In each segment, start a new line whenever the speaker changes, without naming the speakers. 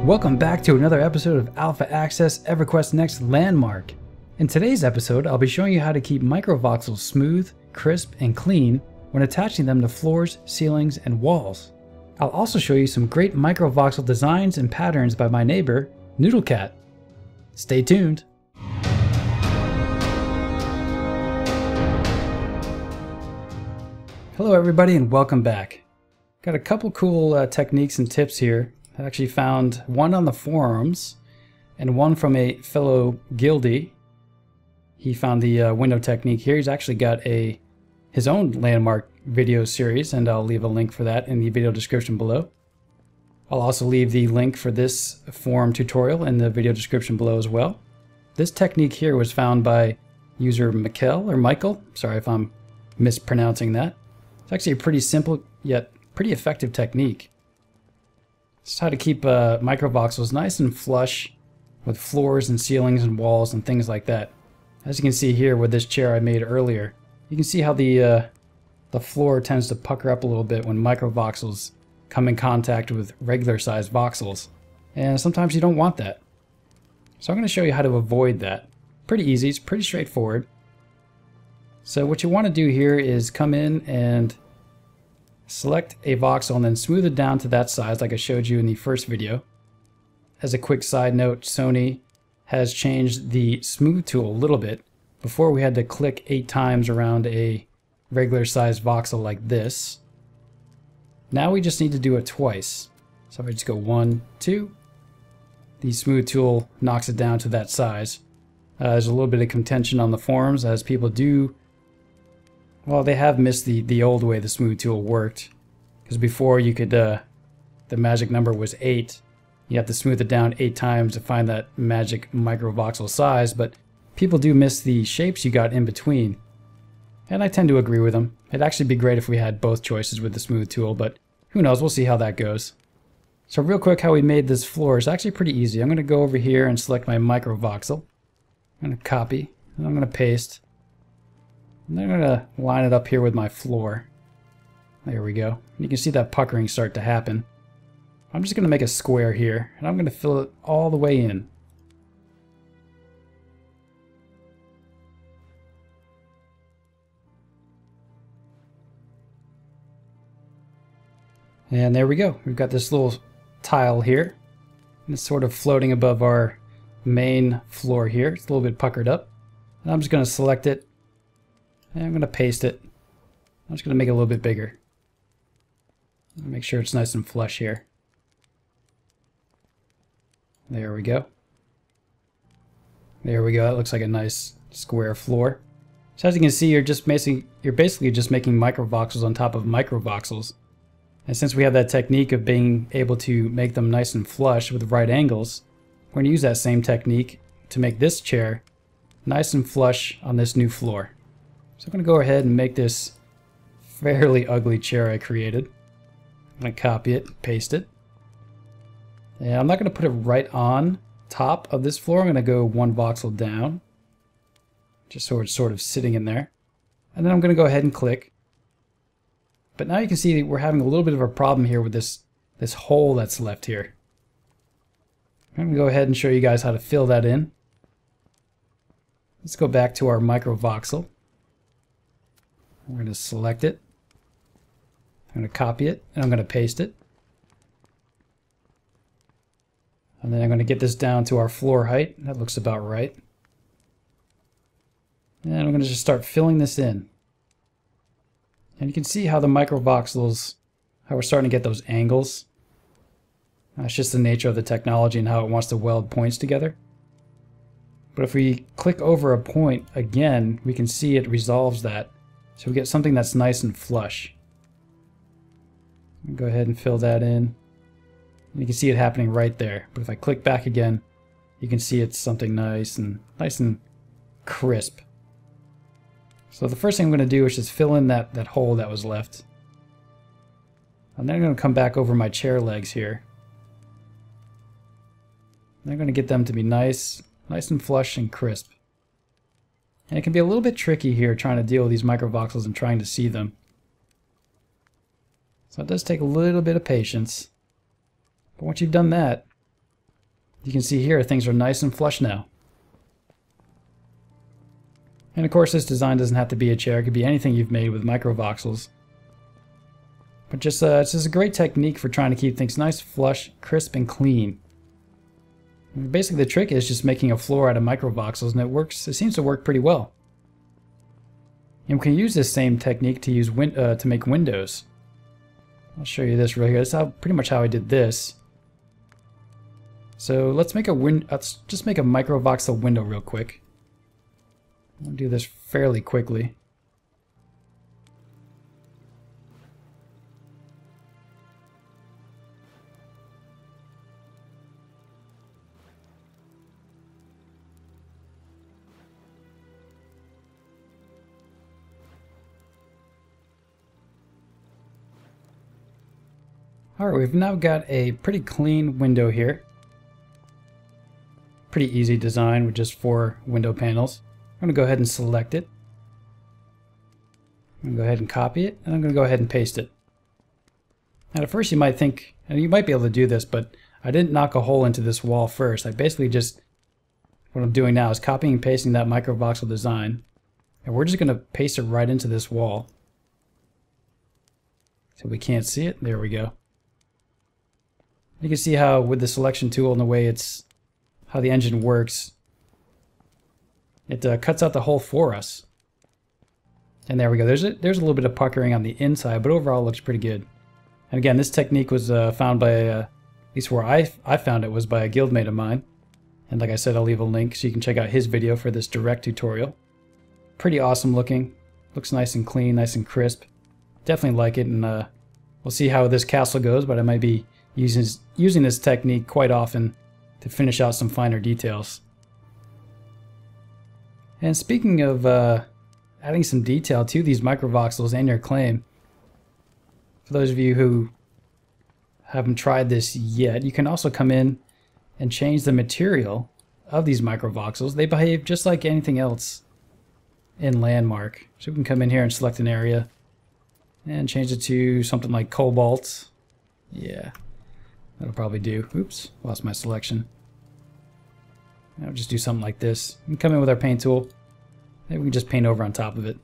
Welcome back to another episode of Alpha Access EverQuest Next Landmark. In today's episode, I'll be showing you how to keep Micro Voxels smooth, crisp, and clean when attaching them to floors, ceilings, and walls. I'll also show you some great Micro Voxel designs and patterns by my neighbor, Noodlecat. Stay tuned. Hello everybody and welcome back. Got a couple cool techniques and tips here. I actually found one on the forums and one from a fellow guildie. He found the window technique here. He's actually got his own landmark video series, and I'll leave a link for that in the video description below. I'll also leave the link for this forum tutorial in the video description below as well. This technique here was found by user Mykell or Mykell. Sorry if I'm mispronouncing that. It's actually a pretty simple yet pretty effective technique. It's how to keep Micro Voxels nice and flush with floors and ceilings and walls and things like that. As you can see here with this chair I made earlier, you can see how the floor tends to pucker up a little bit when Micro Voxels come in contact with regular sized voxels. And sometimes you don't want that. So I'm going to show you how to avoid that. Pretty easy, it's pretty straightforward. So what you want to do here is come in and select a voxel and then smooth it down to that size like I showed you in the first video. As a quick side note, Sony has changed the smooth tool a little bit. Before we had to click 8 times around a regular sized voxel like this. Now we just need to do it twice. So if I just go 1, 2, the smooth tool knocks it down to that size. There's a little bit of contention on the forums as people do. Well, they have missed the old way the smooth tool worked. Because before you could, the magic number was 8. You have to smooth it down 8 times to find that magic micro voxel size, but people do miss the shapes you got in between. And I tend to agree with them. It'd actually be great if we had both choices with the smooth tool, but who knows, we'll see how that goes. So real quick, how we made this floor is actually pretty easy. I'm going to go over here and select my micro voxel. I'm going to copy, and I'm going to paste. And then I'm going to line it up here with my floor. There we go. You can see that puckering start to happen. I'm just going to make a square here, and I'm going to fill it all the way in. And there we go. We've got this little tile here. And it's sort of floating above our main floor here. It's a little bit puckered up. And I'm just going to select it. And I'm going to paste it. I'm just going to make it a little bit bigger. Make sure it's nice and flush here. There we go. There we go. That looks like a nice square floor. So as you can see, you're basically just making micro voxels on top of micro voxels. And since we have that technique of being able to make them nice and flush with right angles, we're going to use that same technique to make this chair nice and flush on this new floor. So I'm going to go ahead and make this fairly ugly chair I created. I'm going to copy it, paste it. And I'm not going to put it right on top of this floor. I'm going to go 1 voxel down, just so it's sort of sitting in there. And then I'm going to go ahead and click. But now you can see we're having a little bit of a problem here with this hole that's left here. I'm going to go ahead and show you guys how to fill that in. Let's go back to our micro voxel. We're going to select it. I'm going to copy it, and I'm going to paste it. And then I'm going to get this down to our floor height. That looks about right. And I'm going to just start filling this in. And you can see how the micro voxels, how we're starting to get those angles. That's just the nature of the technology and how it wants to weld points together. But if we click over a point again, we can see it resolves that. So we get something that's nice and flush. Go ahead and fill that in. And you can see it happening right there. But if I click back again, you can see it's something nice and crisp. So the first thing I'm going to do is just fill in that hole that was left. And then I'm going to come back over my chair legs here. And I'm going to get them to be nice and flush and crisp. And it can be a little bit tricky here trying to deal with these micro voxels and trying to see them. So it does take a little bit of patience. But once you've done that, You can see here things are nice and flush now. And of course this design doesn't have to be a chair, it could be anything you've made with Micro Voxels. But just it's just a great technique for trying to keep things nice, flush, crisp, and clean. And basically the trick is just making a floor out of Micro Voxels, and it seems to work pretty well. And we can use this same technique to use to make windows. I'll show you this real here. That's pretty much how I did this. So let's just make a Micro Voxel window real quick. I'll do this fairly quickly. Alright, we've now got a pretty clean window here. Pretty easy design with just 4 window panels. I'm going to go ahead and select it. I'm going to go ahead and copy it, and I'm going to go ahead and paste it. And at first you might think, and you might be able to do this, but I didn't knock a hole into this wall first. I basically just, what I'm doing now is copying and pasting that Micro Voxel design, and we're just going to paste it right into this wall. So we can't see it. There we go. You can see how with the selection tool and the way how the engine works, it cuts out the hole for us. And there we go. There's a little bit of puckering on the inside, but overall it looks pretty good. And again, this technique was found by, at least where I found it was by a guildmate of mine. And like I said, I'll leave a link so you can check out his video for this direct tutorial. Pretty awesome looking. Looks nice and clean, nice and crisp. Definitely like it, and we'll see how this castle goes, but I might be using this technique quite often to finish out some finer details. And speaking of adding some detail to these Micro Voxels and your claim, for those of you who haven't tried this yet, you can also come in and change the material of these Micro Voxels. They behave just like anything else in Landmark. So we can come in here and select an area and change it to something like cobalt. Yeah. That'll probably do. Oops, lost my selection. I'll just do something like this. We can come in with our paint tool. Maybe we can just paint over on top of it.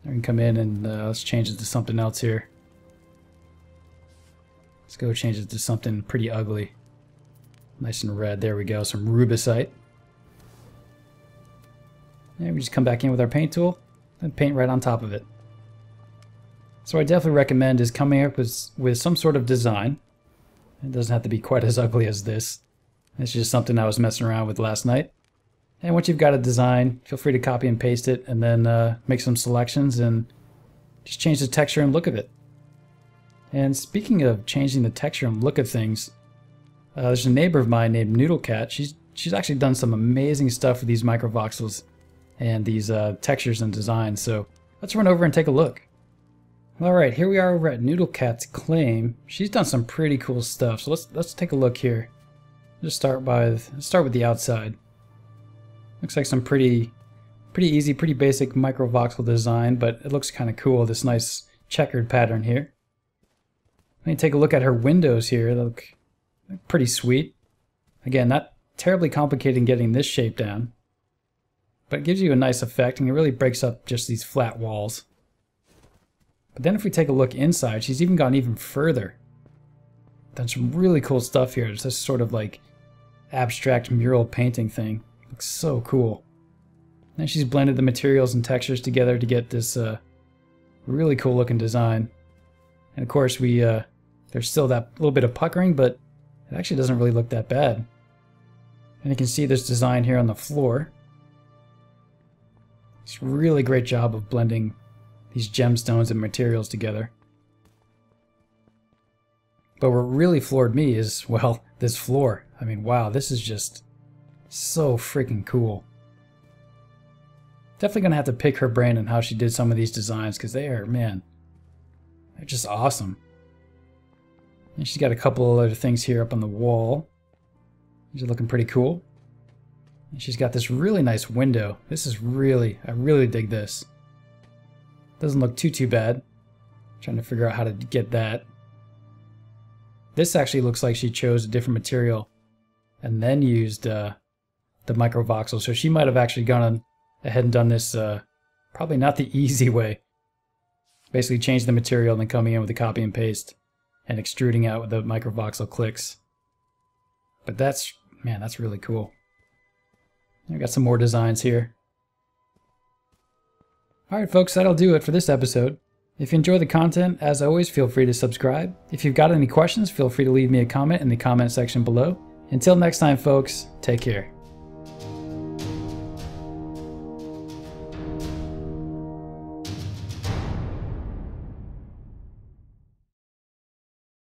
We can come in and let's change it to something else here. Let's go change it to something pretty ugly. Nice and red. There we go. Some rubicite. And we just come back in with our paint tool and paint right on top of it. So what I definitely recommend is coming up with some sort of design. It doesn't have to be quite as ugly as this. It's just something I was messing around with last night. And once you've got a design, feel free to copy and paste it, and then make some selections and just change the texture and look of it. And speaking of changing the texture and look of things, there's a neighbor of mine named Noodlecat. She's actually done some amazing stuff with these Micro Voxels and these textures and designs. So let's run over and take a look. Alright, here we are over at Noodlecat's claim. She's done some pretty cool stuff, so let's take a look here. Just start with the outside. Looks like some pretty easy, pretty basic Micro Voxel design, but it looks kind of cool, this nice checkered pattern here. Let me take a look at her windows here. They look pretty sweet. Again, not terribly complicated in getting this shape down, but it gives you a nice effect, and it really breaks up just these flat walls. But then if we take a look inside, she's even gone even further. Done some really cool stuff here. It's this sort of like abstract mural painting thing. Looks so cool. And she's blended the materials and textures together to get this really cool looking design. And of course there's still that little bit of puckering, but it actually doesn't really look that bad. And you can see this design here on the floor. It's a really great job of blending these gemstones and materials together. But what really floored me is, well, this floor. I mean, wow, this is just so freaking cool. Definitely gonna have to pick her brain on how she did some of these designs, because they are, man, they're just awesome. And she's got a couple of other things here up on the wall. These are looking pretty cool. And she's got this really nice window. This is really, I really dig this. Doesn't look too bad. Trying to figure out how to get that. This actually looks like she chose a different material and then used the Micro Voxel. So she might have actually gone ahead and done this probably not the easy way. Basically changed the material and then coming in with the copy and paste and extruding out with the Micro Voxel clicks. But that's, man, that's really cool. I got some more designs here. Alright folks, that'll do it for this episode. If you enjoy the content, as always, feel free to subscribe. If you've got any questions, feel free to leave me a comment in the comment section below. Until next time folks, take care.